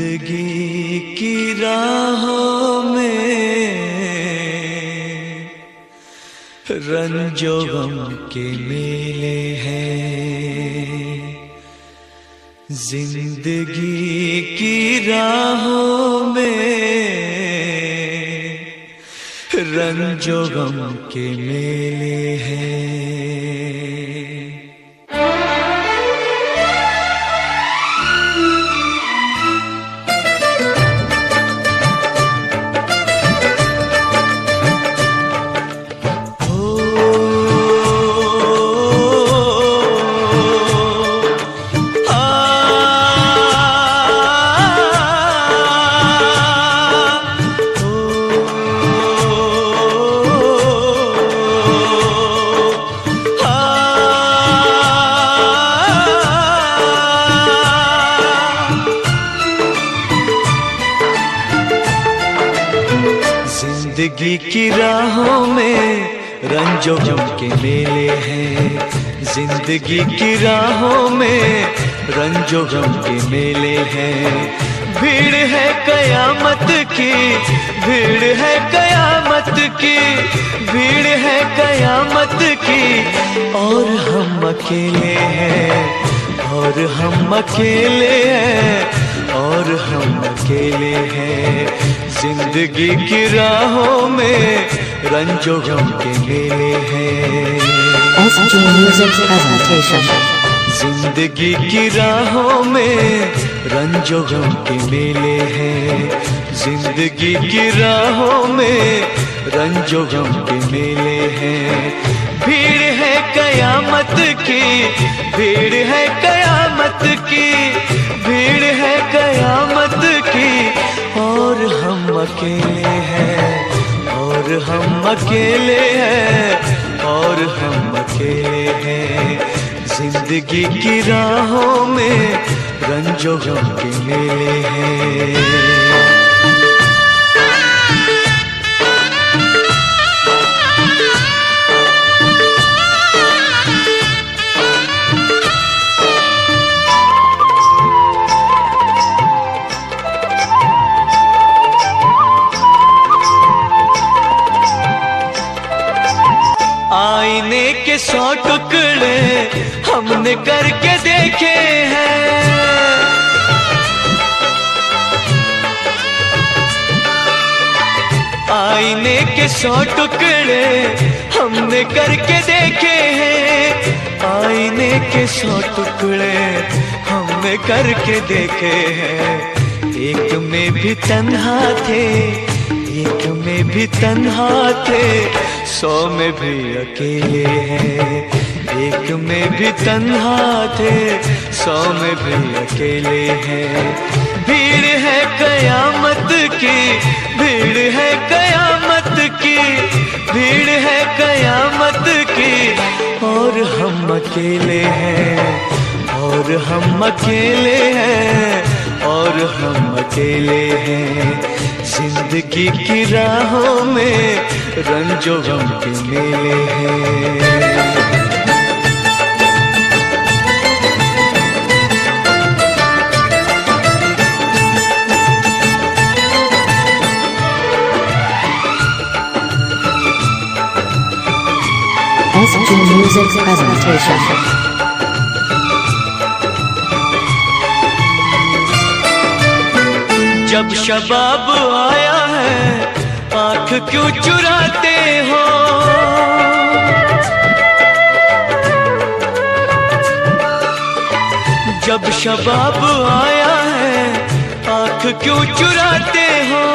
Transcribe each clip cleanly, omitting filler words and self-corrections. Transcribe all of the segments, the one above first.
जिंदगी की राहों में रंजो गम के मेले हैं। जिंदगी की राहों में रंजो गम के मेले हैं। जिंदगी की राहों में रंजो गम के मेले हैं। जिंदगी की राहों में रंजो गम के मेले हैं। भीड़ है कयामत की, भीड़ है कयामत की, भीड़ है कयामत की। और हम अकेले हैं, और हम अकेले हैं, और हम अकेले हैं। जिंदगी की राहों में रंजो गम के मेले हैं। SG Music Presentation। जिंदगी की राहों में रंजो गम के मेले हैं। जिंदगी की राहों में रंजो गम के मेले हैं। भीड़ है कयामत की, भीड़ है कयामत की, भीड़ है कयामत की। और हम अकेले हैं, और हम अकेले हैं, और हम अकेले हैं। जिंदगी की राहों में रंजो गम के मेले हैं। आईने के 100 टुकड़े हमने करके देखे हैं। आईने के 100 टुकड़े हमने करके देखे हैं। आईने के 100 टुकड़े हमने करके देखे हैं। एक में भी तन्हा थे, एक में भी तन्हा थे, 100 में भी अकेले हैं। एक में भी तन्हा थे, 100 में भी अकेले हैं। भीड़ है कयामत की, भीड़ है कयामत की, भीड़ है कयामत की। और हम अकेले हैं, और हम अकेले हैं, और हम अकेले हैं। जिंदगी की राहों में रंजो गम के मेले हैं। SG Music Presentation। जब शबाब आया है आँख क्यों चुराते हो। जब शबाब आया है आँख क्यों चुराते हो।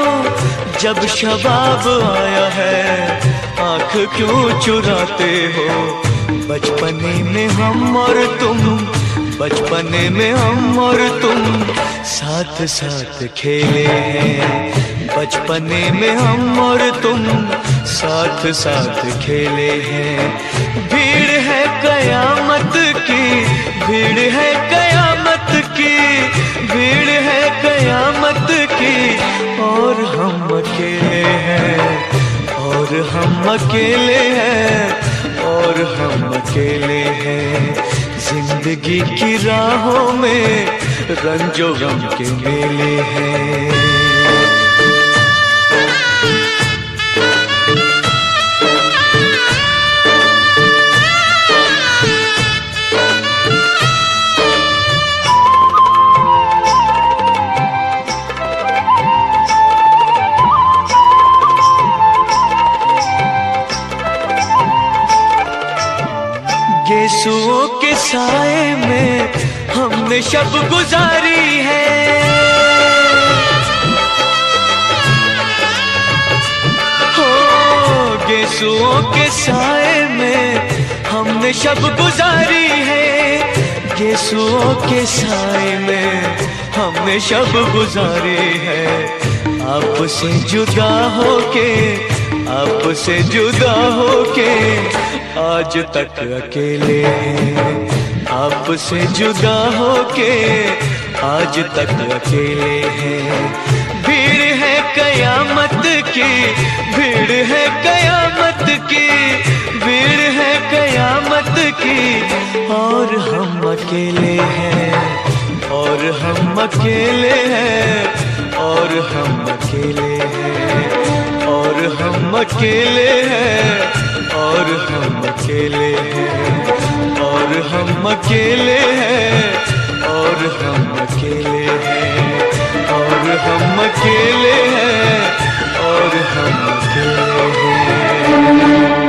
जब शबाब आया है आँख क्यों चुराते हो। बचपने में हम और तुम, बचपने में हम और तुम साथ साथ खेले हैं। बचपने में हम और तुम साथ साथ खेले हैं। भीड़ है कयामत की, भीड़ है कयामत की, भीड़ है कयामत की। और हम अकेले हैं, और हम अकेले हैं, और हम अकेले हैं। जिंदगी की राहों में रंजो गम के मेले हैं। गेसुओं के साए में हमने शब गुजारी है, हो गेसुओं के साए में हमने शब गुजारी है, गेसुओं के साए में हमने शब गुजारी है। आपसे जुदा होके, आपसे जुदा होके आज तक अकेले हैं, आपसे जुदा होके आज तक अकेले हैं। भीड़ है कयामत की, भीड़ है कयामत की, भीड़ है कयामत की, और हम अकेले हैं, और हम अकेले हैं, और हम अकेले हैं, और हम अकेले हैं, और हम अकेले हैं, और हम अकेले हैं, और हम अकेले हैं, और हम अकेले हैं, और हम अकेले हैं।